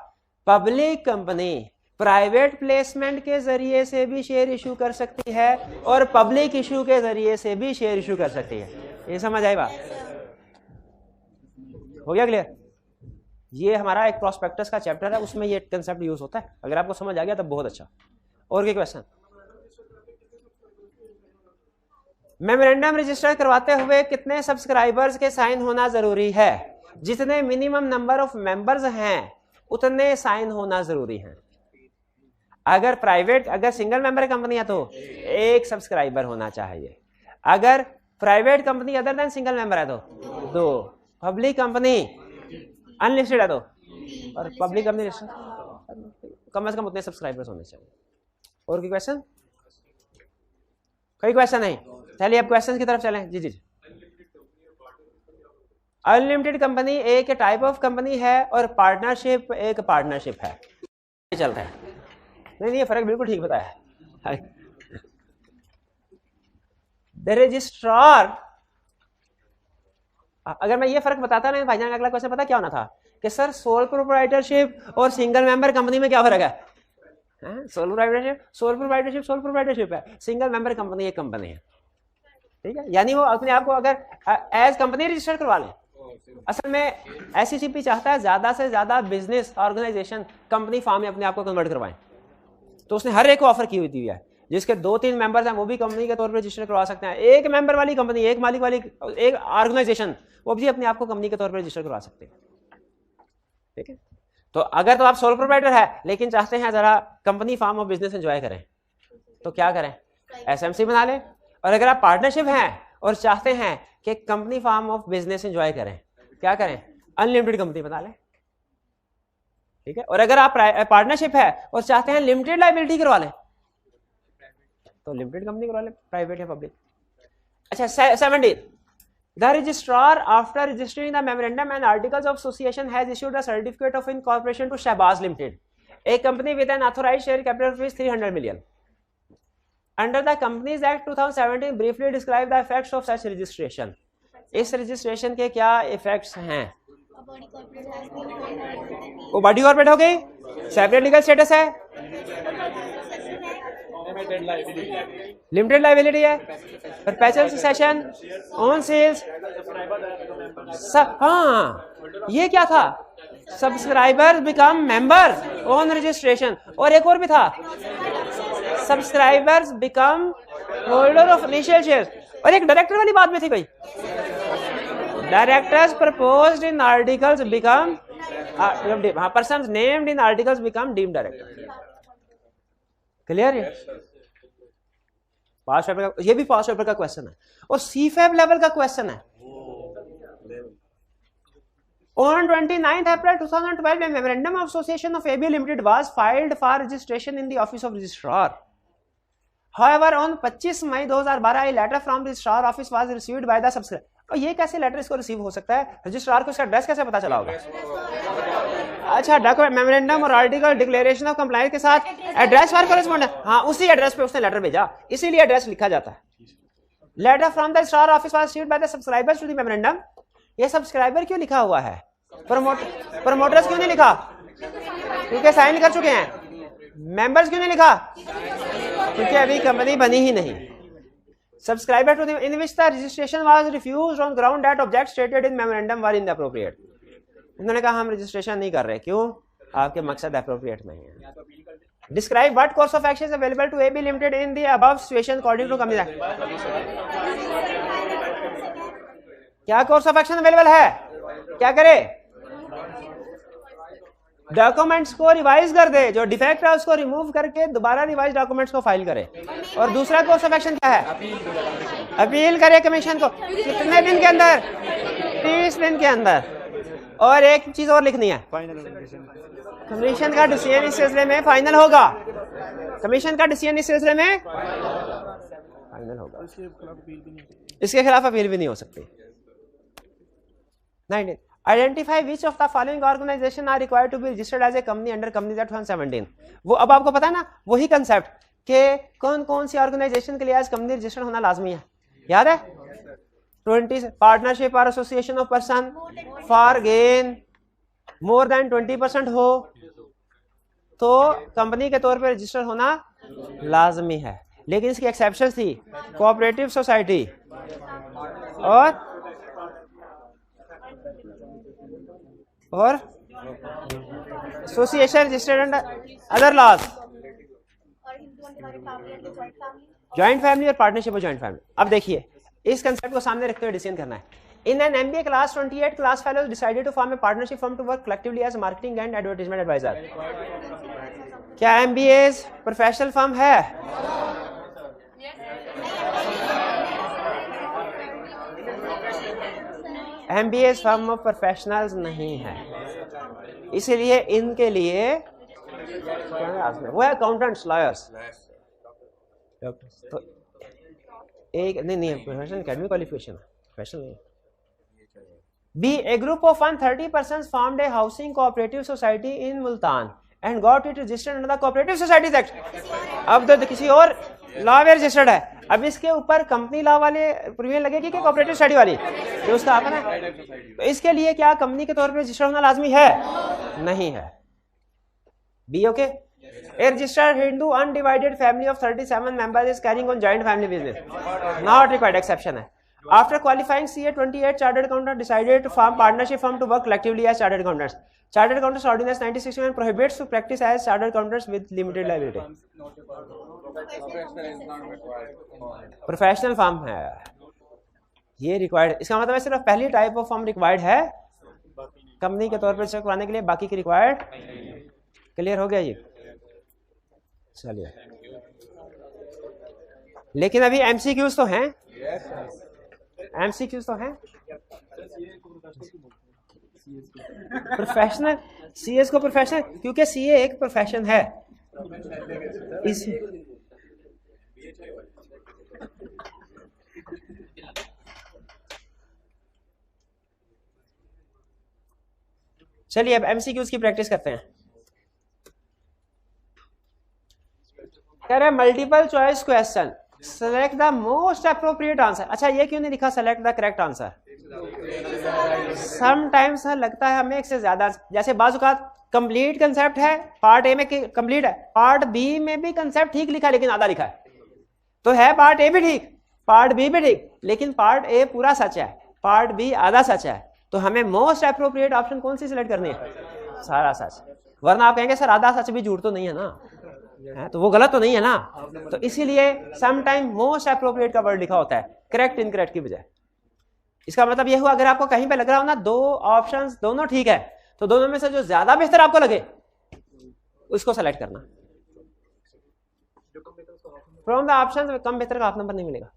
पब्लिक कंपनी प्राइवेट प्लेसमेंट के जरिए से भी शेयर इशू कर सकती है और पब्लिक इशू के जरिए से भी शेयर इशू कर सकती है। ये समझ आई बात? हो गया क्लियर? ये हमारा एक प्रोस्पेक्टस का चैप्टर है, उसमें ये कंसेप्ट यूज होता है। अगर आपको समझ आ गया तब बहुत अच्छा। और क्या क्वेश्चन? मेमोरेंडम रजिस्टर करवाते हुए कितने सब्सक्राइबर्स के साइन होना जरूरी है? जितने मिनिमम नंबर ऑफ मेंबर्स हैं उतने साइन होना जरूरी है। अगर सिंगल मेंबर कंपनी है तो एक सब्सक्राइबर होना चाहिए। अगर private company other than single member है तो 2, पब्लिक कंपनी अनलिस्टेड है तो, और पब्लिक कंपनी कम से कम उतने सब्सक्राइबर्स होने चाहिए। और कोई क्वेश्चन? कोई क्वेश्चन नहीं? चलिए अब क्वेश्चन की तरफ चलें। जी जी। अनलिमिटेड कंपनी एक टाइप ऑफ कंपनी है और पार्टनरशिप एक पार्टनरशिप है। चलता है नहीं, ये फर्क बिल्कुल ठीक बताया। द रजिस्ट्रार, अगर मैं ये फर्क बताता ना भाईजान, अगला क्वेश्चन पता क्या होना था कि सर सोल प्रोप्राइटरशिप और सिंगल मेंबर कंपनी में क्या फर्क है? सोल प्रोप्राइटरशिप है, सिंगल मेंबर कंपनी एक कंपनी है, ठीक है। यानी वो अपने आप को अगर एज कंपनी रजिस्टर करवा लें। असल में SCCP चाहता है ज्यादा से ज्यादा बिजनेस ऑर्गेनाइजेशन कंपनी फार्म में अपने आप को कन्वर्ट करवाएं, तो उसने हर एक को ऑफर की हुई है। जिसके 2-3 मेंबर्स हैं वो भी कंपनी के तौर पर रजिस्टर करवा सकते हैं। एक मेंबर वाली कंपनी, एक मालिक वाली एक ऑर्गेनाइजेशन, वो भी अपने आप को कंपनी के तौर पर रजिस्टर करवा सकते हैं, ठीक है। तो अगर तो आप सोल प्रोप्राइटर है लेकिन चाहते हैं जरा company form of business enjoy करें तो क्या करें? SMC बना लें। और अगर आप पार्टनरशिप हैं और चाहते हैं कि company form of business enjoy करें, क्या करें? अनलिमिटेड कंपनी बना लें, ठीक है। और अगर आप पार्टनरशिप है और चाहते हैं लिमिटेड लायबिलिटी करवा लें तो लिमिटेड कंपनी करवा लें, प्राइवेट या पब्लिक। अच्छा 70, the registrar after registering the memorandum and articles of association has issued a certificate of incorporation to Shahbaz limited, a company with an authorised share capital of 300 million. Under the companies act 2017 briefly describe the effects of such registration. इस registration के क्या effects हैं? वो body corporate हो गई, separate legal status है, limited liability है, perpetual succession, own seals. हाँ ये क्या था? Subscriber become member, own registration, और एक और भी था, subscribers become holder of initial shares, और एक डायरेक्टर वाली बात भी थी कोई, directors proposed in articles become persons named in articles become deemed director. Clear है? पास पेपर का, ये भी पास पेपर का क्वेश्चन है और CFAB लेवल का क्वेश्चन है। On 29th April 2012, a memorandum of association of AB Limited was filed for registration in the office of registrar. However, on 25 May 2012, a letter from registrar office was received by the subscriber. और ये कैसे letter इसको receive हो सकता है? Registrar को इसका address कैसे पता चला होगा? अच्छा, डॉक्यूमेंट मेमोरेंडम और आर्टिकल डिक्लेरेशन ऑफ कंप्लायंस के साथ एड्रेस फॉर कॉरेस्पॉन्डेंस, हाँ उसी एड्रेस पे उसने लेटर भेजा, इसीलिए एड्रेस लिखा जाता है। Letter from the registrar office was issued by the subscribers to the memorandum. ये सब्सक्राइबर क्यों लिखा हुआ है? प्रमोटर्स क्यों नहीं लिखा? क्योंकि साइन कर चुके हैं। मेंबर्स क्यों नहीं लिखा? क्योंकि अभी कंपनी बनी ही नहीं। Subscriber to the in which the registration was refused on ground that objects stated in memorandum were inappropriate. उन्होंने कहा हम रजिस्ट्रेशन नहीं कर रहे, क्यों? आपके मकसद एप्रोप्रिएट नहीं है। Describe what course of action is available to AB Limited in the above situation according to Companies Act. क्या कोर्स ऑफ एक्शन अवेलेबल है? क्या करे? डॉक्यूमेंट्स को रिवाइज कर दे, जो डिफेक्ट है उसको रिमूव करके दोबारा रिवाइज डॉक्यूमेंट्स को फाइल करे। और दूसरा कोर्स ऑफ एक्शन क्या है? अपील करे कमीशन को। कितने दिन के अंदर? 30 दिन के अंदर। और एक चीज और लिखनी है, कमीशन का डिसीजन इस सिलसिले में फाइनल होगा। कमीशन का डिसीजन इस सिलसिले में फाइनल होगा, इसके खिलाफ अपील भी नहीं हो सकती। नहीं, identify which of the following organisation are required to be registered as a company under companies act 2017। वो अब आपको पता है ना, वही कंसेप्ट कि कौन कौन सी ऑर्गेनाइजेशन के लिए एज कंपनी रजिस्टर्ड होना लाजमी है, याद है? 20 पार्टनरशिप और association of person for gain more than 20% हो तो कंपनी के तौर पर रजिस्टर होना लाजमी है। लेकिन इसकी एक्सेप्शन थी कोऑपरेटिव सोसाइटी और association registered under other laws, joint family और पार्टनरशिप और जॉइंट फैमिली। अब देखिए इस कंसेप्ट को सामने रखते हुए डिसीजन करना है। In an MBA class 28 class fellows decided to form a partnership firm to work collectively as marketing and advertisement adviser. क्या MBAs प्रोफेशनल फर्म है? MBAs फर्म ऑफ प्रोफेशनल्स नहीं है, इसीलिए इनके लिए वो है अकाउंटेंट्स, लॉयर्स। तो एक नहीं professional academic qualification professional. B A group of 130 persons formed a housing cooperative society in Multan and got it registered under the Cooperative Societies Act। अब तो किसी और लॉ में रजिस्टर्ड है। अब इसके ऊपर कंपनी लॉ वाले प्रीमियम लगेगी कि कोऑपरेटिव सोसाइटी वाली, जो उसका अपना है। तो इसके लिए क्या कंपनी के तौर पर रजिस्टर्ड होना लाजमी है? नहीं है। B okay. A registered Hindu undivided family of 37 members is carrying on joint family business. Not required, exception है। After qualifying CA 28 chartered accountant decided to form partnership firm to work collectively as chartered accountants. Chartered Accountants Ordinance 1961 prohibits to practice as chartered accountants with limited liability. Professional firm है ये required. इसका मतलब है सिर्फ पहली type of firm required है company के तौर पर रजिस्टर कराने के लिए, बाकी की रिक्वायर्ड। क्लियर हो गया ये? चलिए, लेकिन अभी MCQs तो हैं, MCQs तो हैं। प्रोफेशनल CS को प्रोफेशनल, क्योंकि CA एक प्रोफेशन है। इस चलिए अब MCQs की प्रैक्टिस करते हैं। कह रहे multiple choice question, select the most appropriate answer. अच्छा ये क्यों नहीं लिखा select the correct answer? Sometimes लगता है हमें एक से ज्यादा, जैसे बाजुकात कंप्लीट कंसेप्ट है, पार्ट ए में कंप्लीट है, पार्ट बी में भी कंसेप्ट ठीक लिखा है लेकिन आधा लिखा है। तो है पार्ट ए भी ठीक, पार्ट बी भी ठीक, लेकिन पार्ट ए पूरा सच है, पार्ट बी आधा सच है। तो हमें मोस्ट अप्रोप्रिएट ऑप्शन कौन सी सिलेक्ट करनी है? सारा सच। वरना आप कहेंगे सर आधा सच भी झूठ तो नहीं है ना, है तो वो गलत तो नहीं है ना। तो इसीलिए समटाइम मोस्ट अप्रोप्रिएट का वर्ड लिखा होता है करेक्ट इनकरेक्ट की बजाय। इसका मतलब ये हुआ अगर आपको कहीं पे लग रहा हो ना दो ऑप्शंस दोनों ठीक है, तो दोनों में से जो ज्यादा बेहतर आपको लगे उसको सेलेक्ट करना। फ्रॉम द ऑप्शंस कम बेहतर का आप नंबर नहीं मिलेगा।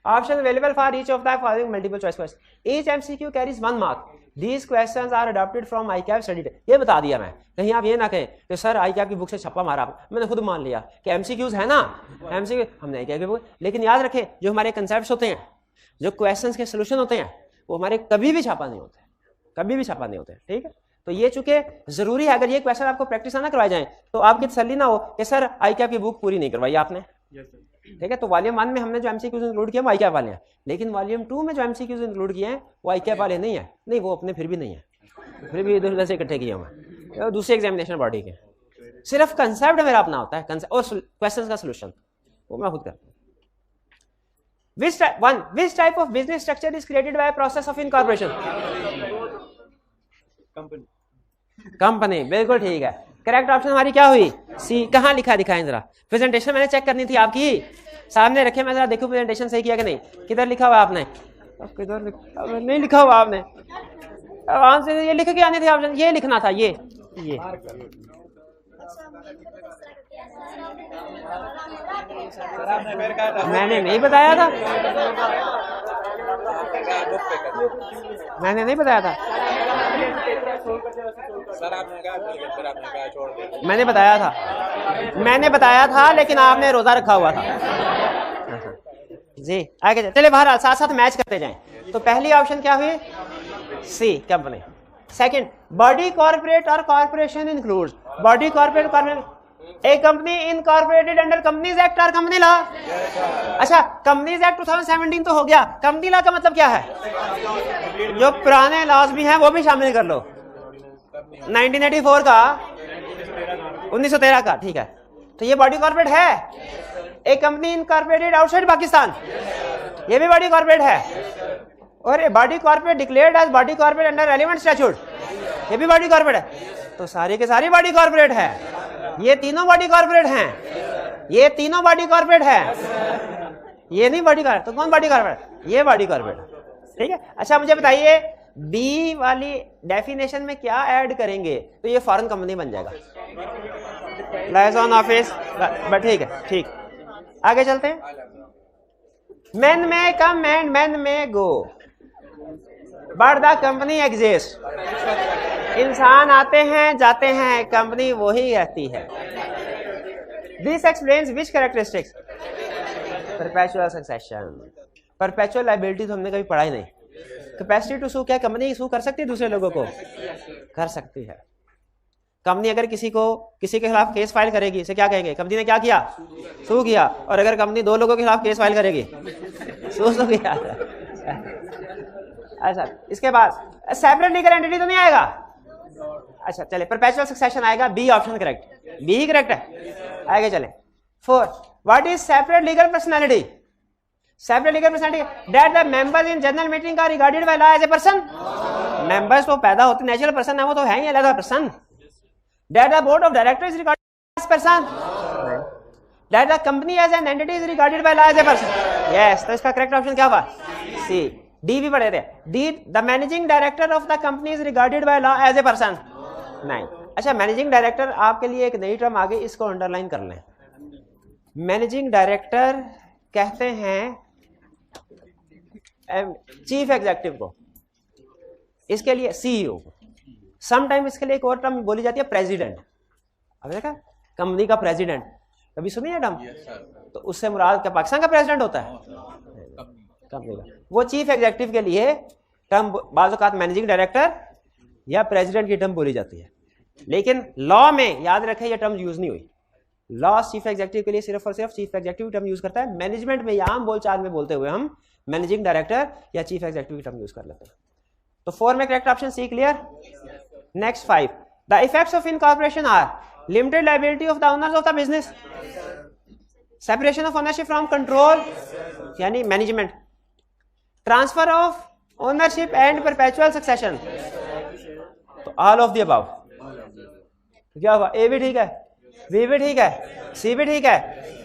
Option available for each of the following multiple choice question. Each MCQ carries 1 mark. These questions are adopted from ICAP study test. ये बता दिया मैं, कहीं आप ये ना कहें कि सर ICAP की बुक से छप्पा मारा आप। मैंने खुद मान लिया कि MCQs है ना, MCQ हमने ICAP की बुक। लेकिन याद रखें जो हमारे कंसेप्ट्स होते हैं, जो क्वेश्चंस के सोल्यूशन होते हैं, वो हमारे कभी भी छापा नहीं होते, कभी भी छापा नहीं होते। ठीक है, तो ये चूंकि जरूरी है, अगर ये क्वेश्चन आपको प्रैक्टिस ना करवाए जाए तो आपकी तसल्ली ना हो कि सर ICAP की बुक पूरी नहीं करवाई आपने। ठीक है, तो वॉल्यूम 1 में हमने जो MCQs इंक्लूड किया वो ICAP वाले हैं, लेकिन वॉल्यूम 2 में जो MCQs इंक्लूड किए हैं वो ICAP वाले नहीं है। नहीं, वो अपने फिर भी नहीं है, फिर भी इधर उधर से इकट्ठे किए हुए दूसरे एग्जामिनेशन बॉडी के। सिर्फ कंसेप्ट मेरा अपना होता है, और क्वेश्चंस का सॉल्यूशन वो मैं खुद करता हूं। Which type of business structure is created by a process of incorporation? Company. बिल्कुल ठीक है, करेक्ट ऑप्शन हमारी क्या हुई? सी। कहाँ लिखा दिखाएं जरा, प्रेजेंटेशन मैंने चेक करनी थी आपकी, सामने रखे, मैं जरा देखूं प्रेजेंटेशन सही किया कि नहीं। किधर लिखा हुआ आपने? किधर नहीं लिखा हुआ आपने? आंसर ये लिख के आने थे ऑप्शन, ये लिखना था, ये मैंने नहीं बताया था, मैंने नहीं बताया था, मैंने बताया था लेकिन आपने रोजा रखा हुआ था जी। आगे चले, बाहर साथ साथ मैच करते जाएं। तो पहली ऑप्शन क्या हुई? C company. Second, body corporate और corporation includes body corporate corporate a company incorporated under companies act और कंपनी लॉ। अच्छा, कंपनीज एक्ट 2017 तो हो गया, कंपनी लॉ का मतलब क्या है? जो पुराने लॉज भी हैं वो भी शामिल कर लो, 1984 का, 1913 का, ठीक है। तो ये बॉडी कॉर्पोरेट है। एक कंपनी इनकॉर्पोरेटेड आउटसाइड पाकिस्तान, ये भी बॉडी कॉर्पोरेट है। और a body corporate declared as body corporate under relevant statute, ये भी बॉडी कॉर्पोरेट है। तो सारी के सारी बॉडी कॉर्पोरेट है। ये तीनों बॉडी कॉर्पोरेट हैं, ये तीनों बॉडी कॉर्पोरेट है। ये नहीं बॉडी कॉर्पोरेट, तो कौन बॉडी कॉर्पोरेट? ये बॉडी कॉर्पोरेट, ठीक है। अच्छा मुझे बताइए, बी वाली डेफिनेशन में क्या ऐड करेंगे तो ये फॉरेन कंपनी बन जाएगा, लाइजॉन ऑफिस, बट ठीक है, ठीक। आगे चलते हैं। मैन में कम एंड मैन में go but the company exist. इंसान आते हैं जाते हैं, कंपनी वही रहती है। This explains which characteristics? Perpetual succession. Perpetual liability तो हमने कभी पढ़ा ही नहीं। कैपेसिटी टू सू, क्या कंपनी सू कर सकती है दूसरे लोगों को? कर सकती है। कंपनी अगर किसी के खिलाफ केस फाइल करेगी, इसे क्या कहेंगे? कंपनी ने क्या किया? सू किया। और अगर कंपनी दो लोगों के खिलाफ केस फाइल करेगी, सू किया। अच्छा, इसके बाद सेपरेट लीगल एंटिटी तो नहीं आएगा। अच्छा चले, परपेचुअल सक्सेशन आएगा। बी ऑप्शन करेक्ट, बी ही करेक्ट है। आगे चले। 4, what is separate legal personality? Separate legal personality that the members in general meeting are regarded by law as a person. Members तो पैदा होते नेचुरल पर्सन है, वो तो है ही अलग person. That the board of directors is regarded as person. That the company as an entity is regarded by law as a person. Yes, तो इसका करेक्ट ऑप्शन क्या हुआ? सी। डी भी पढ़े थे। D, the managing director of the company is regarded by law as a person. नहीं। अच्छा, managing director आपके लिए एक नई टर्म आगे, इसको अंडरलाइन कर लें। मैनेजिंग डायरेक्टर कहते हैं चीफ एग्जीक्यूटिव को, इसके लिए सीईओ को। समटाइम इसके लिए एक और टर्म बोली जाती है प्रेसिडेंट। अब देखा, कंपनी का प्रेसिडेंट कभी सुनी है टर्म? तो उससे मुराद क्या पाकिस्तान का प्रेसिडेंट होता है? कंपनी का। वो चीफ एग्जीक्यूटिव के लिए टर्म बाज़ औक़ात मैनेजिंग डायरेक्टर या प्रेसिडेंट की टर्म बोली जाती है, लेकिन लॉ में याद रखें ये टर्म यूज नहीं हुई। लॉ चीफ एग्जीक्यूटिव के लिए सिर्फ और सिर्फ चीफ एग्जीक्यूटिव टर्म यूज करता है। मैनेजमेंट में या आम बोलचाल में बोलते हुए हम मैनेजिंग डायरेक्टर या चीफ एग्जीक्यूटिव की टर्म यूज कर लेते हैं। तो 4 में correct option C clear. Next 5, the effects of incorporation are limited liability of the owners of the business, separation of ownership from control यानी management, transfer of ownership and perpetual succession. तो all of the above. क्या हुआ? ए भी ठीक है, B भी ठीक है, सी भी ठीक है।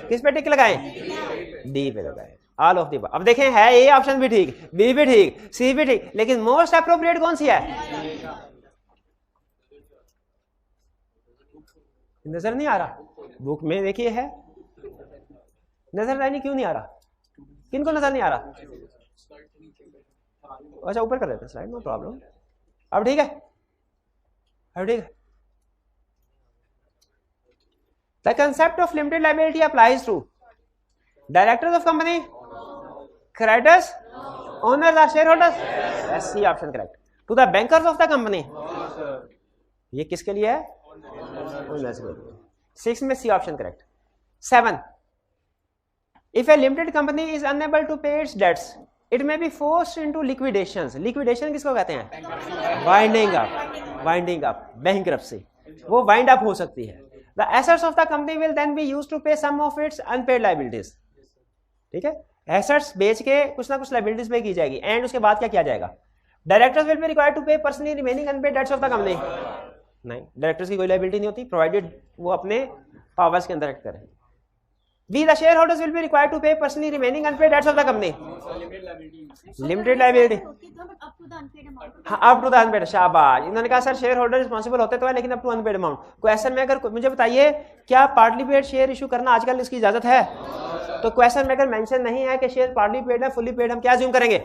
किस पे टिक लगाएं? डी पे लगाएं। All of the above. अब देखें, है ए ऑप्शन भी ठीक, बी भी ठीक, सी भी ठीक, लेकिन मोस्ट अप्रोप्रिएट कौन सी है? नजर नहीं आ रहा? बुक में देखिए है, नजर नहीं, क्यों नहीं आ रहा? किनको नजर नहीं आ रहा? अच्छा ऊपर कर देते हैं स्लाइड, नो प्रॉब्लम। अब ठीक है, अब ठीक है। The concept of limited liability applies to directors of company, creditors, owners or shareholders. Yes, C option correct. To the bankers of the company. ये किसके लिए है? Owners के लिए। 6 में C option correct. 7. If a limited company is unable to pay its debts, it may be forced into liquidations. Liquidation किसको कहते हैं? Winding up. Winding up. Bankruptcy. वो wind up हो सकती है। The assets of the company will then be used to pay some of its unpaid liabilities. ठीक है, assets बेच के कुछ ना कुछ लाइबिलिटीज पे की जाएगी, एंड उसके बाद क्या किया जाएगा? Directors will be required to pay personally remaining unpaid debts of the company. नहीं, डायरेक्टर्स की कोई लाइबिलिटी नहीं होती, प्रोवाइडेड वो अपने पावर्स के अंदर एक्ट करें। B the share holders will be required to pay personally remaining unpaid debts of the company. Limited liability, हाँ, अप टू द अनपेड। शाबाश, इन्होंने कहा सर शेयर होल्डर रिस्पॉन्सिबल होते तो है, लेकिन up to unpaid amount. Question में अगर मुझे बताइए, क्या पार्टली पेड शेयर इशू करना आजकल इसकी इजाजत है? तो क्वेश्चन में अगर मेंशन नहीं है कि शेयर पार्टली पेड है, फुली पेड, हम क्या अज्यूम करेंगे?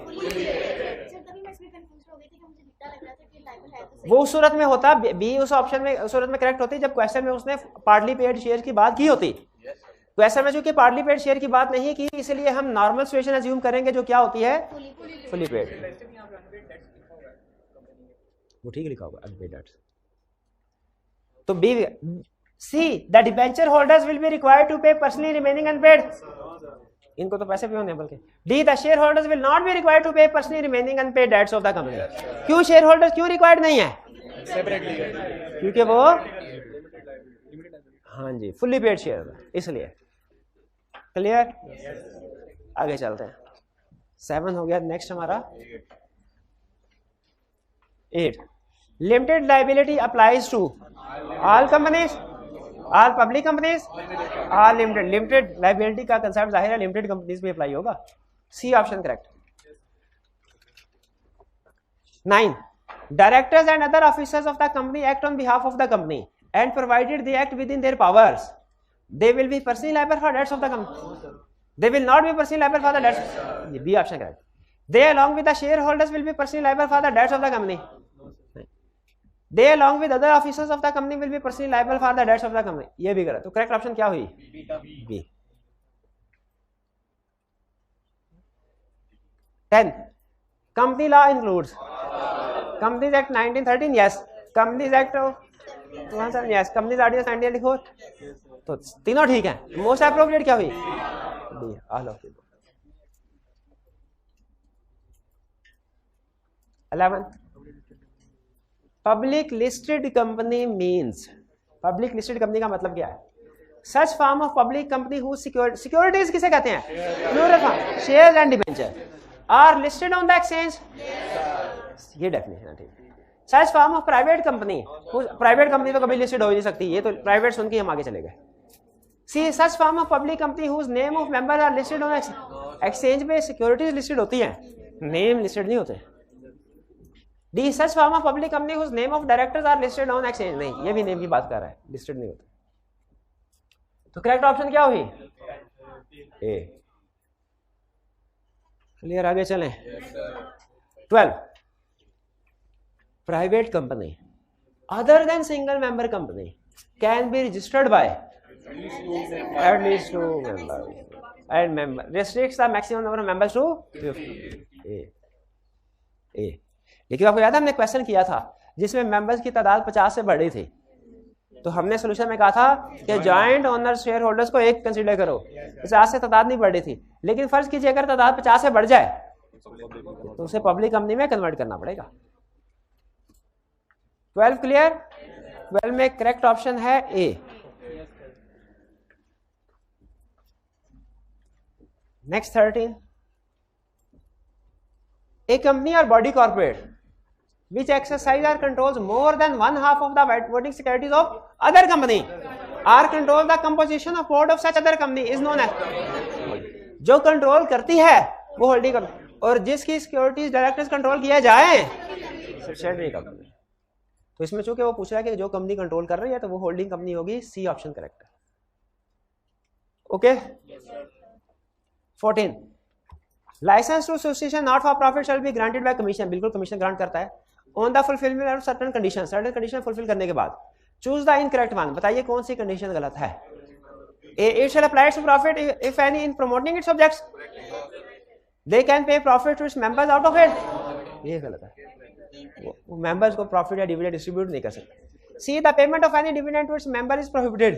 वो उस सूरत में होता, बी उस ऑप्शन में उस सूरत में करेक्ट होती जब क्वेश्चन में उसने पार्टली पेड शेयर की बात की होती। क्वेश्चन में चूंकि पार्टली पेड शेयर की बात नहीं की, इसलिए हम नॉर्मल सिचुएशन अज्यूम करेंगे जो क्या होती है? Fully paid. वो ठीक लिखा होगा अनपेड डेट्स। तो B C the debenture holders will be required to pay personally remaining unpaid, इनको तो पैसे भी होने हैं बल्कि। D the share holders will not be required to pay personally remaining unpaid debts of the company. क्यों share holders क्यों required नहीं है? क्योंकि वो हाँ जी फुल्ली पेड शेयर इसलिए। क्लियर? आगे चलते हैं। 7 हो गया, नेक्स्ट हमारा 8। Limited liability applies to all companies, all public companies, all limited. Limited liability का कंसेप्ट जाहिर है लिमिटेड कंपनीज पे अप्लाई होगा। C option correct. 9. Directors and other officers of the company act on behalf of the company and provided they act within their powers, they will be personally liable for debts of the company. They will not be personally liable for the debts. ये B option correct. They along with the shareholders will be personally liable for the debts of the company. They along with other officers of the company will be personally liable for the debts of the company. ये भी गलत। तो correct option क्या हुई? B. 10. Company law includes Companies Act 1913, yes. Companies Act 2007, yes. Companies Ordinance 1984, तो तीनों ठीक हैं। मोस्ट अप्रोप्रिएट क्या हुई? D, all of the. 11. Public listed company means, public listed company का मतलब क्या है? Such form of public company who securities किसे कहते हैं? Plural form, shares and debenture are listed on the exchange, ये डेफिनेशन है ठीक। Such form of private company, private company तो कभी लिस्टेड हो ही नहीं सकती, ये तो प्राइवेट सुन के हम आगे चले गए। C such form of public company whose name of member are listed on exchange में सिक्योरिटीज लिस्टेड होती हैं, नेम लिस्टेड नहीं होते। D such form of public company whose name of directors are listed on exchange, नहीं ये भी name की बात कर रहा है, लिस्टेड नहीं होते। तो करेक्ट ऑप्शन क्या हुई? ए। क्लियर? आगे चलें। 12. Private company other than single member company can be registered by at least 2 members and member restricts the maximum number of members to 50. A. लेकिन आपको याद है हमने क्वेश्चन किया था जिसमें मेंबर्स की तादाद 50 से बढ़ी थी, तो हमने सोल्यूशन में कहा था कि जॉइंट ओनर शेयर होल्डर्स को एक कंसीडर करो। 50 से तादाद नहीं बढ़ी थी, लेकिन फर्ज कीजिए अगर तादाद 50 से बढ़ जाए तो उसे पब्लिक कंपनी में कन्वर्ट करना पड़ेगा। 12 क्लियर? 12 में करेक्ट ऑप्शन है ए। Next 13. A company or body corporate which exercise or controls more than 1/2 of the voting securities of other company or controls the composition of board of such other company is known as, जो control करती है वो holding company, और जिसकी securities directors control किया जाए subsidiary company. तो इसमें चूंकि वो पूछ रहा है कि जो कंपनी कंट्रोल कर रही है तो वो होल्डिंग कंपनी होगी। सी ऑप्शन करेक्ट है। Okay. 14. Licence to association not for profit shall be granted by commission, बिल्कुल कमीशन ग्रांट करता है on the fulfilment of certain condition, certain condition fulfil करने के बाद। चूज द इनकरेक्ट वन, बताइए कौन सी कंडीशन गलत है? A, it shall apply to profit if any in promoting its objects, they can pay profit to its members out of it, ये गलत है। वो मेंबर्स को प्रॉफिट या डिविडेंड डिस्ट्रीब्यूट नहीं कर सकते। C the payment of any dividend to its member is prohibited,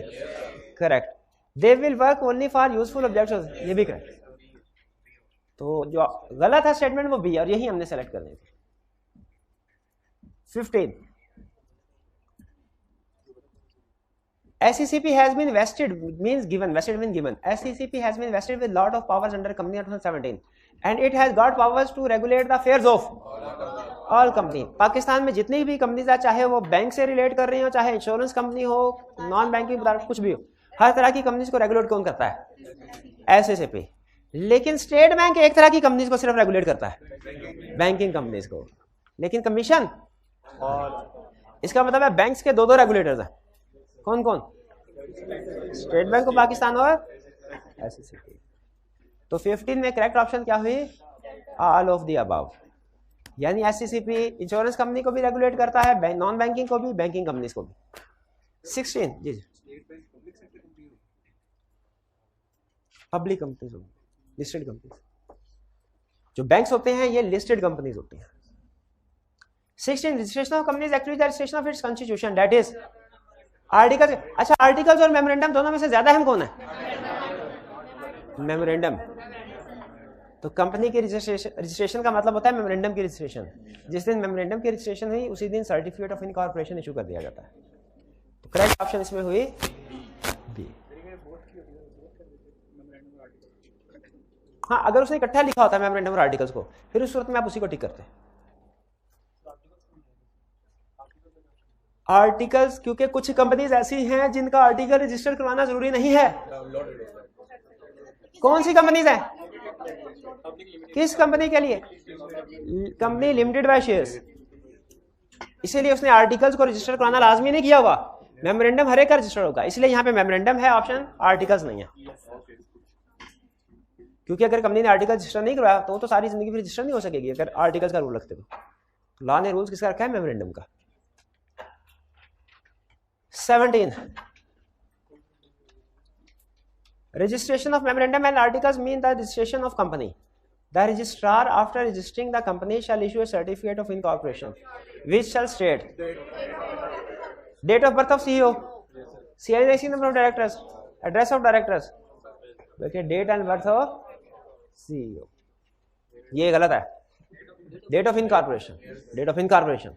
correct. They will work only for useful objects, ये भी करेक्ट। तो जो गलत है स्टेटमेंट वो बी, और यही हमने सेलेक्ट करनी थी। 15. SECP has been vested means given, vested means given. SECP has been vested with lot of powers under Company Act 2017 and it has got powers to regulate the affairs of all company. Pakistan में जितनी भी companies है, चाहे वो bank से relate कर रही हो, चाहे इंश्योरेंस कंपनी हो, नॉन बैंकिंग कुछ भी हो, हर तरह की कंपनीज को रेगुलेट कौन करता है? SECP। लेकिन स्टेट बैंक एक तरह की कंपनीज को सिर्फ रेगुलेट करता है, बैंकिंग कंपनीज को, लेकिन कमीशन इसका मतलब है बैंक्स के दो रेगुलेटर्स हैं। कौन कौन? स्टेट बैंक ऑफ पाकिस्तान और SECP। तो 15 में करेक्ट ऑप्शन क्या हुई? ऑल ऑफ द अबव, यानी SECP इंश्योरेंस कंपनी को भी रेगुलेट करता है, नॉन बैंकिंग को भी, बैंकिंग कंपनीज को भी। 16 जी पब्लिक कंपनीज होगी, लिस्टेड कंपनीज। जो बैंक्स होते हैं ये लिस्टेड कंपनीज होती हैं। 16 registration of companies activity, registration of its constitution, that is article. अच्छा, आर्टिकल्स और मेमोरेंडम दोनों में से ज्यादा अहम कौन है? मेमोरेंडम। तो कंपनी की रजिस्ट्रेशन का मतलब होता है मेमोरेंडम की रजिस्ट्रेशन। जिस दिन मेमोरेंडम की रजिस्ट्रेशन हुई उसी दिन सर्टिफिकेट ऑफ इनकॉर्पोरेशन इशू कर दिया जाता है। तो करेक्ट ऑप्शन इसमें हुई बी। हाँ, अगर उसने इकट्ठा लिखा होता है मेमोरेंडम और आर्टिकल्स को, फिर उस सूरत में आप उसी को टिक करते हैं। आर्टिकल्स, क्योंकि कुछ कंपनीज ऐसी हैं जिनका आर्टिकल रजिस्टर करवाना जरूरी नहीं है। कौन सी कंपनीज है? किस कंपनी के लिए? Company limited by shares. इसीलिए उसने आर्टिकल्स को रजिस्टर कराना लाजमी नहीं किया हुआ। मेमोरेंडम हर एक का रजिस्टर होगा, इसलिए यहाँ पे मेमोरेंडम है ऑप्शन, आर्टिकल्स नहीं है। क्योंकि अगर कंपनी ने आर्टिकल रजिस्टर नहीं करवाया तो सारी जिंदगी फिर रजिस्टर नहीं हो सकेगी अगर आर्टिकल्स का रूल रखते तो। लॉ ने रूल्स किसका रखा है? मेमोरेंडम का। 17 registration of memorandum and articles mean the registration of company. The registrar after registering the company shall issue a certificate of incorporation which shall state date of birth of CEO, CIC number of directors, address of directors, okay, date and birth of CEO। ये गलत है। Date of incorporation, date of incorporation,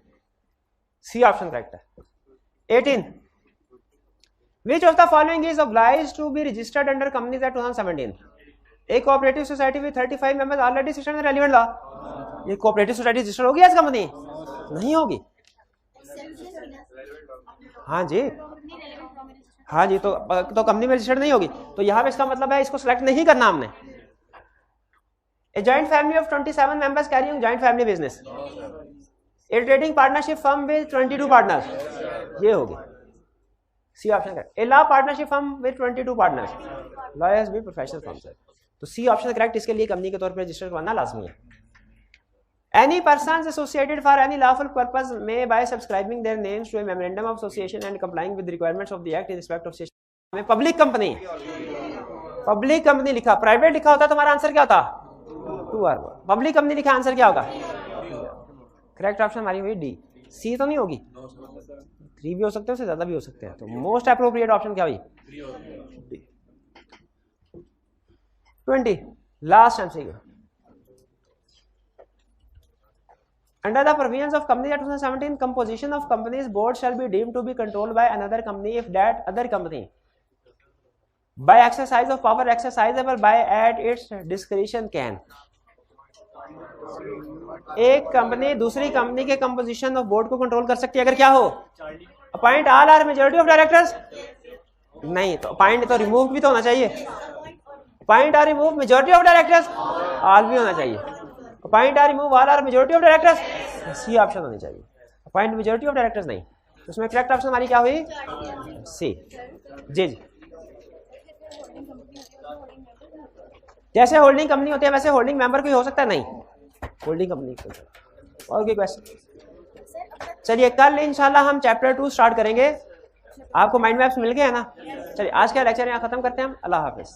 C option correct है। 18 Which of the following is obliged to be registered under companies act 2017? A cooperative society with 35 members already registered in relevant law। ये cooperative society register होगी आज company? नहीं होगी। हाँ जी, हाँ जी, तो company में रजिस्टर्ड नहीं होगी। तो यहाँ पे इसका मतलब है इसको सिलेक्ट नहीं करना हमने। A joint family of 27 members carrying joint family business। A trading partnership firm with 22 partners, ये होगी। C option correct. A law partnership firm with 22 partners, lawyers भी प्रोफेशनल फर्म्स है। तो सी ऑप्शन करेक्ट। इसके लिए कंपनी के तौर पर रजिस्टर करवाना लाजमी है। Any persons associated for any lawful purpose may by subscribing their names to a memorandum of association and complying with requirements of the act in respect of में। Public company, public company लिखा, private लिखा होता तो हमारा answer क्या होता? 2 आर। Public company लिखा, आंसर क्या होगा? करेक्ट ऑप्शन हमारी हुई डी। सी तो नहीं होगी, 3 भी हो सकते हैं, उससे ज्यादा भी हो सकते हैं। तो मोस्ट अप्रोप्रिएट ऑप्शन क्या हुई? 20 last MCQ. Under the provisions of company act 2017 composition of companies board shall be deemed to be controlled by another company if that other company by exercise of power exercisable by at its discretion can. एक कंपनी दूसरी कंपनी के composition of board को control कर सकती है अगर क्या हो? Appoint all or majority of directors. नहीं, तो अपॉइंट तो रिमूव भी तो होना चाहिए। Appoint or remove majority of directors, all भी होना चाहिए। Appoint or remove all or majority of directors, C option होनी चाहिए। अपॉइंट मेजॉरिटी ऑफ डायरेक्टर्स नहीं। तो उसमें करेक्ट ऑप्शन हमारी क्या हुई? सी। जी जी, जैसे होल्डिंग कंपनी होती है वैसे होल्डिंग मेंबर भी हो सकता है। नहीं, होल्डिंग कंपनी। और कोई क्वेश्चन? चलिए, कल इंशाल्लाह हम चैप्टर 2 स्टार्ट करेंगे। आपको माइंड मैप्स मिल गए हैं ना? चलिए, आज का लेक्चर यहाँ खत्म करते हैं हम। अल्लाह हाफिज।